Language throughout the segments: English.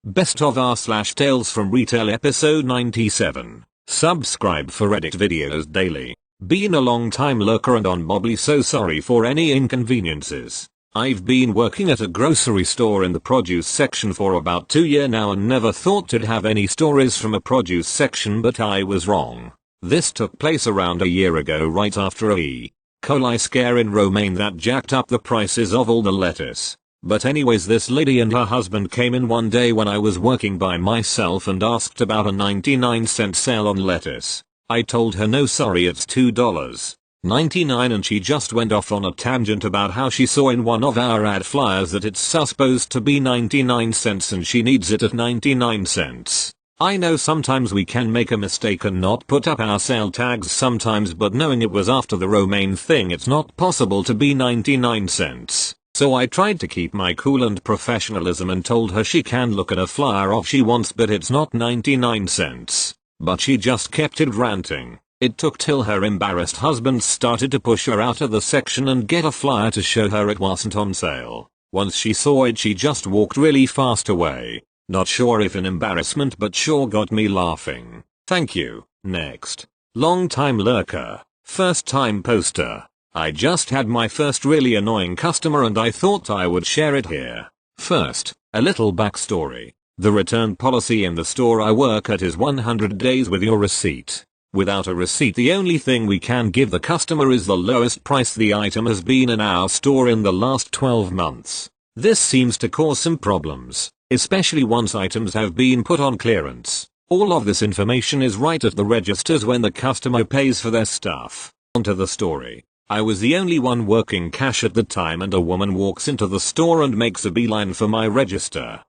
Best of r/Tales from Retail episode 97. Subscribe for edit videos daily. Been a long time lurker and on Mobbly, so sorry for any inconveniences. I've been working at a grocery store in the produce section for about 2 years now and never thought to have any stories from a produce section, but I was wrong. This took place around a year ago, right after a E. coli scare in Romaine that jacked up the prices of all the lettuce. But anyways, this lady and her husband came in one day when I was working by myself and asked about a 99-cent sale on lettuce. I told her no, sorry, it's $2.99, and she just went off on a tangent about how she saw in one of our ad flyers that it's supposed to be 99 cents and she needs it at 99 cents. I know sometimes we can make a mistake and not put up our sale tags sometimes, but knowing it was after the Romaine thing, it's not possible to be 99 cents. So I tried to keep my cool and professionalism and told her she can look at a flyer if she wants, but it's not 99 cents. But she just kept it ranting. It took till her embarrassed husband started to push her out of the section and get a flyer to show her it wasn't on sale. Once she saw it, she just walked really fast away. Not sure if in embarrassment, but sure got me laughing. Thank you. Next. Long-time lurker. First-time poster. I just had my first really annoying customer and I thought I would share it here. First, a little backstory. The return policy in the store I work at is 100 days with your receipt. Without a receipt, the only thing we can give the customer is the lowest price the item has been in our store in the last 12 months. This seems to cause some problems, especially once items have been put on clearance. All of this information is right at the registers when the customer pays for their stuff. Onto the story. I was the only one working cash at the time and a woman walks into the store and makes a beeline for my register.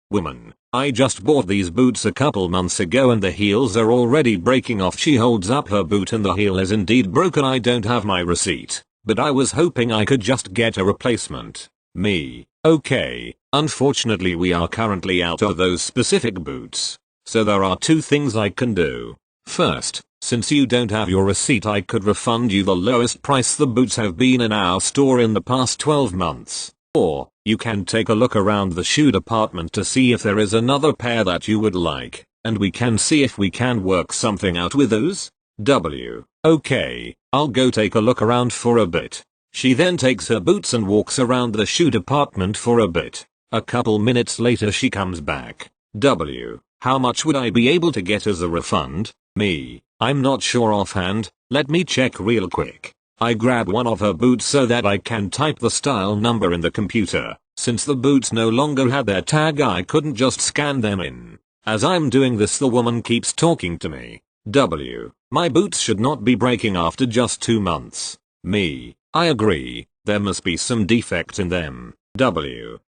Woman, I just bought these boots a couple months ago and the heels are already breaking off. She holds up her boot and the heel is indeed broken. I don't have my receipt, but I was hoping I could just get a replacement. Me, okay, unfortunately we are currently out of those specific boots. So there are two things I can do. First, since you don't have your receipt, I could refund you the lowest price the boots have been in our store in the past 12 months. Or, you can take a look around the shoe department to see if there is another pair that you would like, and we can see if we can work something out with those. Okay, I'll go take a look around for a bit. She then takes her boots and walks around the shoe department for a bit. A couple minutes later she comes back. How much would I be able to get as a refund? Me, I'm not sure offhand, let me check real quick. I grab one of her boots so that I can type the style number in the computer. Since the boots no longer had their tag, I couldn't just scan them in. As I'm doing this, the woman keeps talking to me. My boots should not be breaking after just 2 months. Me, I agree, there must be some defect in them.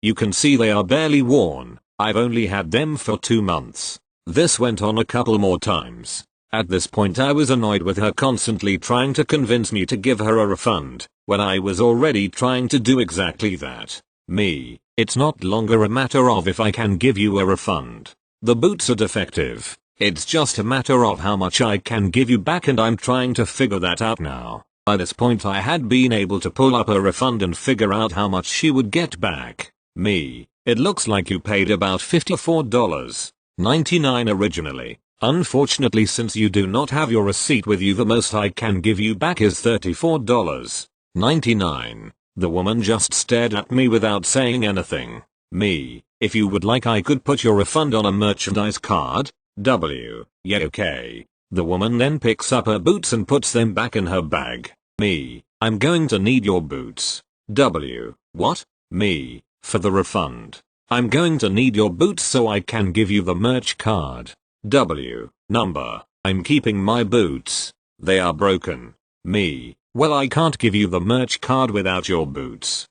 You can see they are barely worn. I've only had them for 2 months. This went on a couple more times. At this point I was annoyed with her constantly trying to convince me to give her a refund, when I was already trying to do exactly that. Me, it's not longer a matter of if I can give you a refund. The boots are defective. It's just a matter of how much I can give you back, and I'm trying to figure that out now. By this point I had been able to pull up a refund and figure out how much she would get back. Me, it looks like you paid about $54.99 originally. Unfortunately, since you do not have your receipt with you, the most I can give you back is $34.99. The woman just stared at me without saying anything. Me, if you would like, I could put your refund on a merchandise card. Yeah, okay. The woman then picks up her boots and puts them back in her bag. Me, I'm going to need your boots. What? Me, for the refund. I'm going to need your boots so I can give you the merch card. Number, I'm keeping my boots. They are broken. Me, well, I can't give you the merch card without your boots.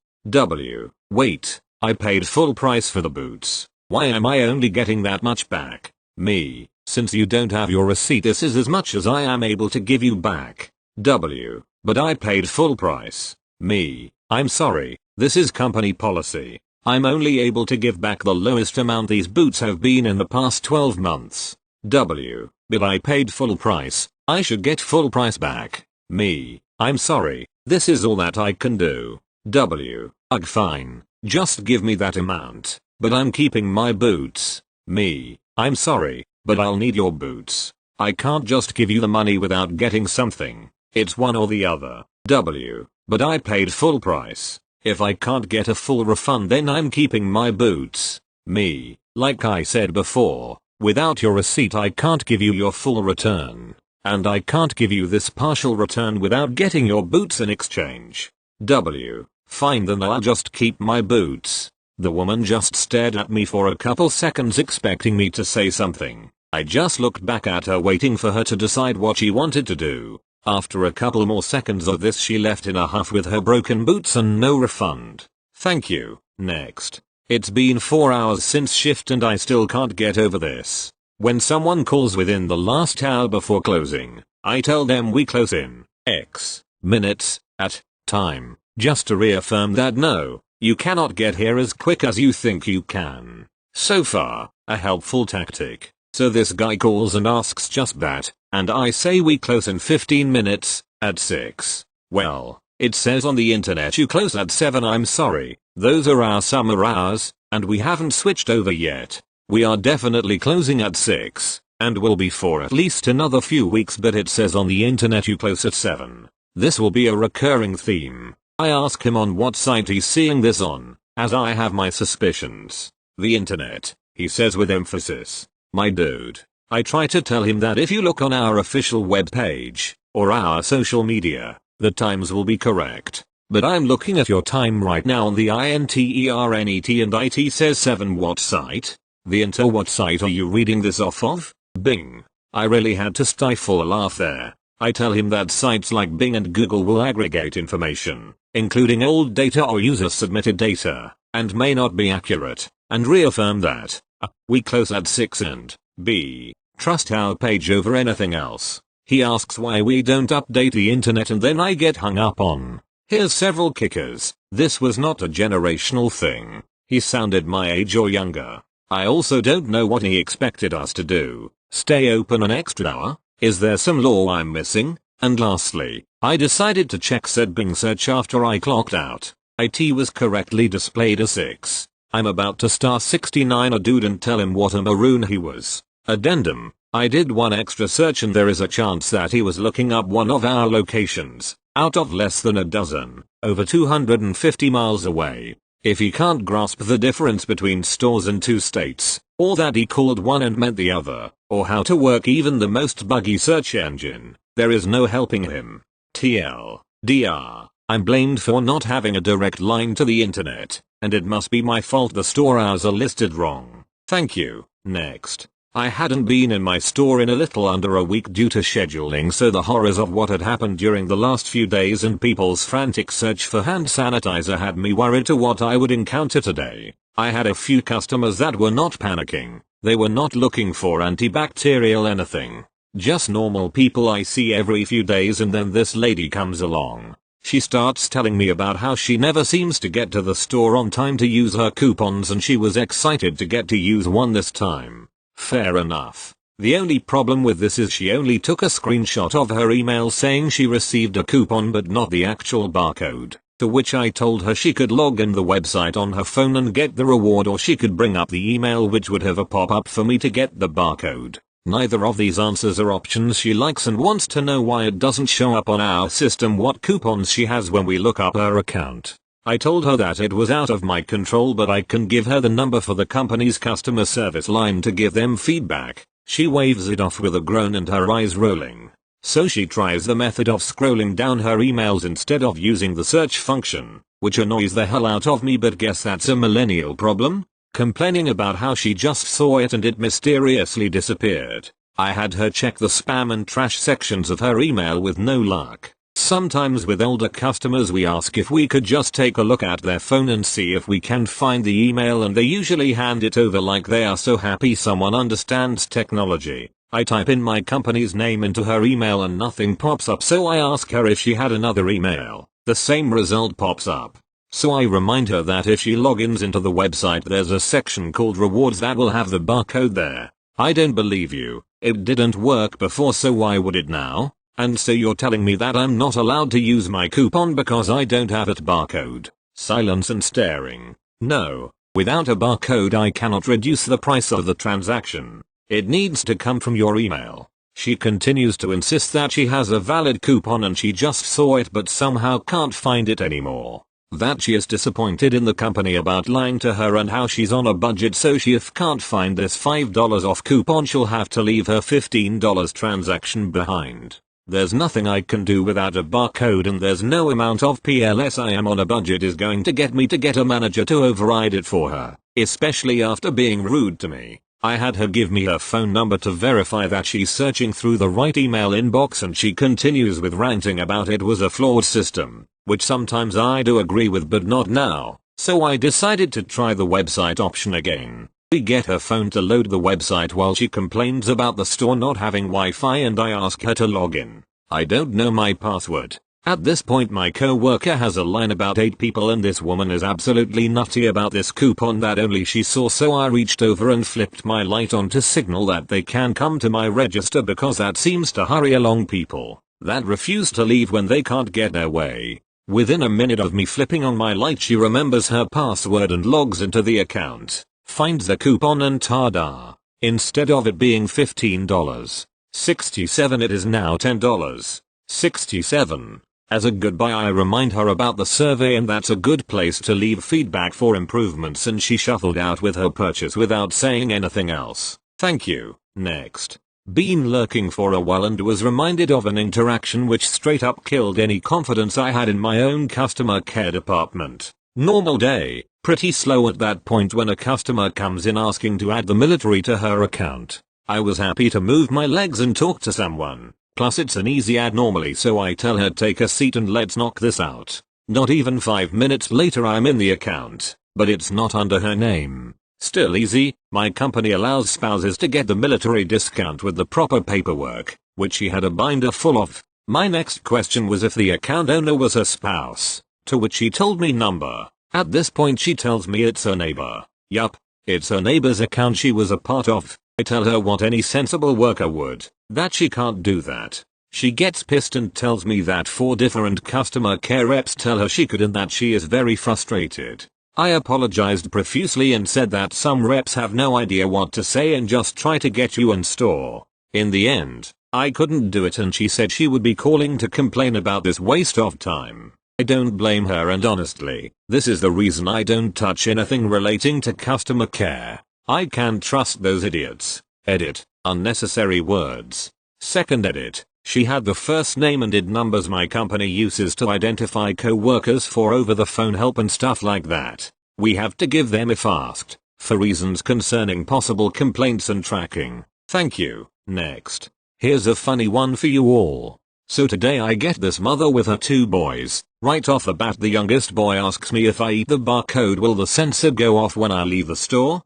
Wait, I paid full price for the boots. Why am I only getting that much back? Me, since you don't have your receipt, this is as much as I am able to give you back. But I paid full price. Me, I'm sorry, this is company policy. I'm only able to give back the lowest amount these boots have been in the past 12 months. But I paid full price, I should get full price back. Me, I'm sorry, this is all that I can do. Ugh, fine, just give me that amount. but I'm keeping my boots. Me, I'm sorry, but I'll need your boots. I can't just give you the money without getting something. It's one or the other. W, but I paid full price. If I can't get a full refund then I'm keeping my boots. Me, like I said before, without your receipt I can't give you your full return. And I can't give you this partial return without getting your boots in exchange. W, fine then I'll just keep my boots. The woman just stared at me for a couple seconds expecting me to say something. I just looked back at her waiting for her to decide what she wanted to do. After a couple more seconds of this she left in a huff with her broken boots and no refund. Thank you. Next. It's been 4 hours since shift and I still can't get over this. When someone calls within the last hour before closing, I tell them we close in X minutes at time, just to reaffirm that no, you cannot get here as quick as you think you can. So far, a helpful tactic. So this guy calls and asks just that, and I say we close in 15 minutes, at 6. Well, it says on the internet you close at 7. I'm sorry, those are our summer hours, and we haven't switched over yet. We are definitely closing at 6, and will be for at least another few weeks, but it says on the internet you close at 7. This will be a recurring theme. I ask him on what site he's seeing this on, as I have my suspicions. The internet, he says with emphasis. My dude. I try to tell him that if you look on our official web page, or our social media, the times will be correct. But I'm looking at your time right now on the internet and it says 7. What site? The what site are you reading this off of? Bing. I really had to stifle a laugh there. I tell him that sites like Bing and Google will aggregate information, including old data or user submitted data, and may not be accurate, and reaffirm that we close at 6 and B, trust our page over anything else. He asks why we don't update the internet and then I get hung up on. Here's several kickers. This was not a generational thing. He sounded my age or younger. I also don't know what he expected us to do. Stay open an extra hour? Is there some law I'm missing? And lastly, I decided to check said Bing search after I clocked out. IT was correctly displayed as 6. I'm about to star 69 a dude and tell him what a maroon he was. Addendum. I did one extra search and there is a chance that he was looking up one of our locations, out of less than a dozen, over 250 miles away. If he can't grasp the difference between stores in 2 states, or that he called one and meant the other, or how to work even the most buggy search engine, there is no helping him. TLDR. I'm blamed for not having a direct line to the internet, and it must be my fault the store hours are listed wrong. Thank you. Next. I hadn't been in my store in a little under a week due to scheduling, so the horrors of what had happened during the last few days and people's frantic search for hand sanitizer had me worried to what I would encounter today. I had a few customers that were not panicking. They were not looking for antibacterial anything. Just normal people I see every few days, and then this lady comes along. She starts telling me about how she never seems to get to the store on time to use her coupons and she was excited to get to use one this time. Fair enough. The only problem with this is she only took a screenshot of her email saying she received a coupon but not the actual barcode, to which I told her she could log in the website on her phone and get the reward, or she could bring up the email which would have a pop-up for me to get the barcode. Neither of these answers are options she likes and wants to know why it doesn't show up on our system what coupons she has when we look up her account. I told her that it was out of my control, but I can give her the number for the company's customer service line to give them feedback. She waves it off with a groan and her eyes rolling. So she tries the method of scrolling down her emails instead of using the search function, which annoys the hell out of me, but guess that's a millennial problem? Complaining about how she just saw it and it mysteriously disappeared. I had her check the spam and trash sections of her email with no luck. Sometimes with older customers we ask if we could just take a look at their phone and see if we can find the email, and they usually hand it over like they are so happy someone understands technology. I type in my company's name into her email and nothing pops up, so I ask her if she had another email. The same result pops up. So I remind her that if she logins into the website there's a section called rewards that will have the barcode there. I don't believe you. It didn't work before, so why would it now? And so you're telling me that I'm not allowed to use my coupon because I don't have it barcode. Silence and staring. No. Without a barcode I cannot reduce the price of the transaction. It needs to come from your email. She continues to insist that she has a valid coupon and she just saw it but somehow can't find it anymore. That she is disappointed in the company about lying to her and how she's on a budget, so she if can't find this $5 off coupon she'll have to leave her $15 transaction behind. There's nothing I can do without a barcode and there's no amount of PLS I am on a budget is going to get me to get a manager to override it for her, especially after being rude to me. I had her give me her phone number to verify that she's searching through the right email inbox and she continues with ranting about it was a flawed system, which sometimes I do agree with but not now, so I decided to try the website option again. We get her phone to load the website while she complains about the store not having Wi-Fi and I ask her to log in. I don't know my password. At this point my co-worker has a line about 8 people and this woman is absolutely nutty about this coupon that only she saw, so I reached over and flipped my light on to signal that they can come to my register because that seems to hurry along people that refuse to leave when they can't get their way. Within a minute of me flipping on my light she remembers her password and logs into the account, finds the coupon and tada! Instead of it being $15.67 it is now $10.67. As a goodbye I remind her about the survey and that's a good place to leave feedback for improvements, and she shuffled out with her purchase without saying anything else. Thank you. Next. Been lurking for a while and was reminded of an interaction which straight up killed any confidence I had in my own customer care department. Normal day, pretty slow at that point when a customer comes in asking to add the military to her account. I was happy to move my legs and talk to someone. Plus it's an easy add normally, so I tell her take a seat and let's knock this out. Not even 5 minutes later I'm in the account, but it's not under her name. Still easy, my company allows spouses to get the military discount with the proper paperwork, which she had a binder full of. My next question was if the account owner was her spouse, to which she told me number. At this point she tells me it's her neighbor. Yup, it's her neighbor's account she was a part of. I tell her what any sensible worker would, that she can't do that. She gets pissed and tells me that 4 different customer care reps tell her she could and that she is very frustrated. I apologized profusely and said that some reps have no idea what to say and just try to get you in store. In the end, I couldn't do it and she said she would be calling to complain about this waste of time. I don't blame her, and honestly, this is the reason I don't touch anything relating to customer care. I can't trust those idiots. Edit. Unnecessary words. Second edit. She had the first name and did numbers my company uses to identify co-workers for over the phone help and stuff like that. We have to give them if asked, for reasons concerning possible complaints and tracking. Thank you. Next. Here's a funny one for you all. So today I get this mother with her 2 boys. Right off the bat the youngest boy asks me if I eat the barcode will the sensor go off when I leave the store?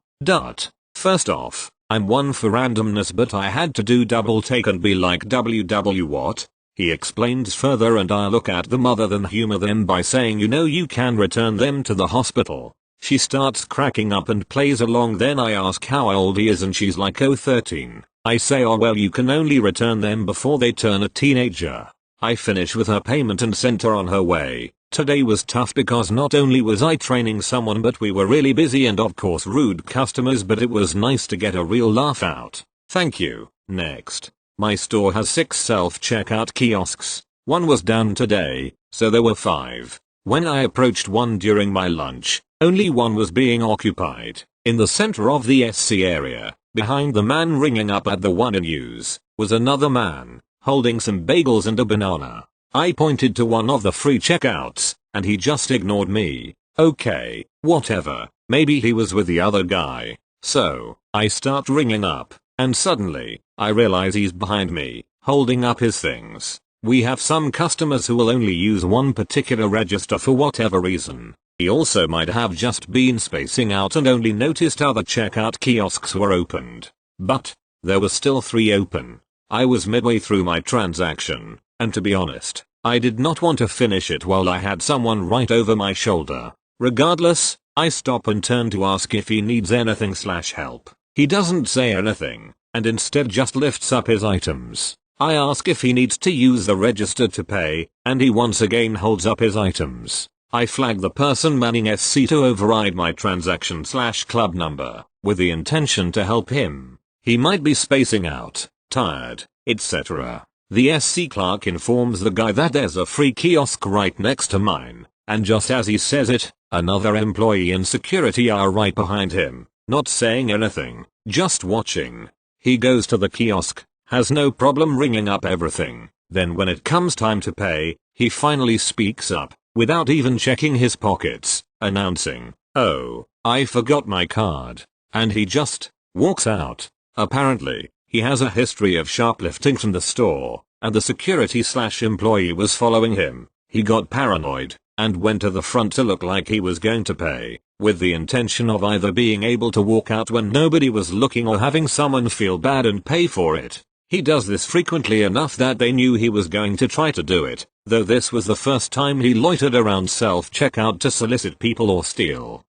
First off, I'm one for randomness, but I had to do double take and be like WW what? He explains further and I look at the mother then humor them by saying you can return them to the hospital. She starts cracking up and plays along, then I ask how old he is and she's like 13. I say oh well you can only return them before they turn a teenager. I finish with her payment and sent her on her way. Today was tough because not only was I training someone but we were really busy and of course rude customers, but it was nice to get a real laugh out. Thank you. Next. My store has 6 self-checkout kiosks. One was down today, so there were 5. When I approached one during my lunch, only one was being occupied. In the center of the SC area, behind the man ringing up at the one in use, was another man, holding some bagels and a banana. I pointed to one of the free checkouts, and he just ignored me. Okay, whatever, maybe he was with the other guy. So, I start ringing up, and suddenly, I realize he's behind me, holding up his things. We have some customers who will only use one particular register for whatever reason. He also might have just been spacing out and only noticed other checkout kiosks were opened. But, there were still 3 open. I was midway through my transaction, and to be honest, I did not want to finish it while I had someone right over my shoulder. Regardless, I stop and turn to ask if he needs anything/help. He doesn't say anything, and instead just lifts up his items. I ask if he needs to use the register to pay, and he once again holds up his items. I flag the person manning SC to override my transaction/club number, with the intention to help him. He might be spacing out, tired, etc. The SC clerk informs the guy that there's a free kiosk right next to mine, and just as he says it, another employee and security are right behind him, not saying anything, just watching. He goes to the kiosk, has no problem ringing up everything, then when it comes time to pay, he finally speaks up, without even checking his pockets, announcing, "Oh, I forgot my card," and he just walks out. Apparently, he has a history of shoplifting from the store, and the security/employee was following him. He got paranoid, and went to the front to look like he was going to pay, with the intention of either being able to walk out when nobody was looking or having someone feel bad and pay for it. He does this frequently enough that they knew he was going to try to do it, though this was the first time he loitered around self-checkout to solicit people or steal.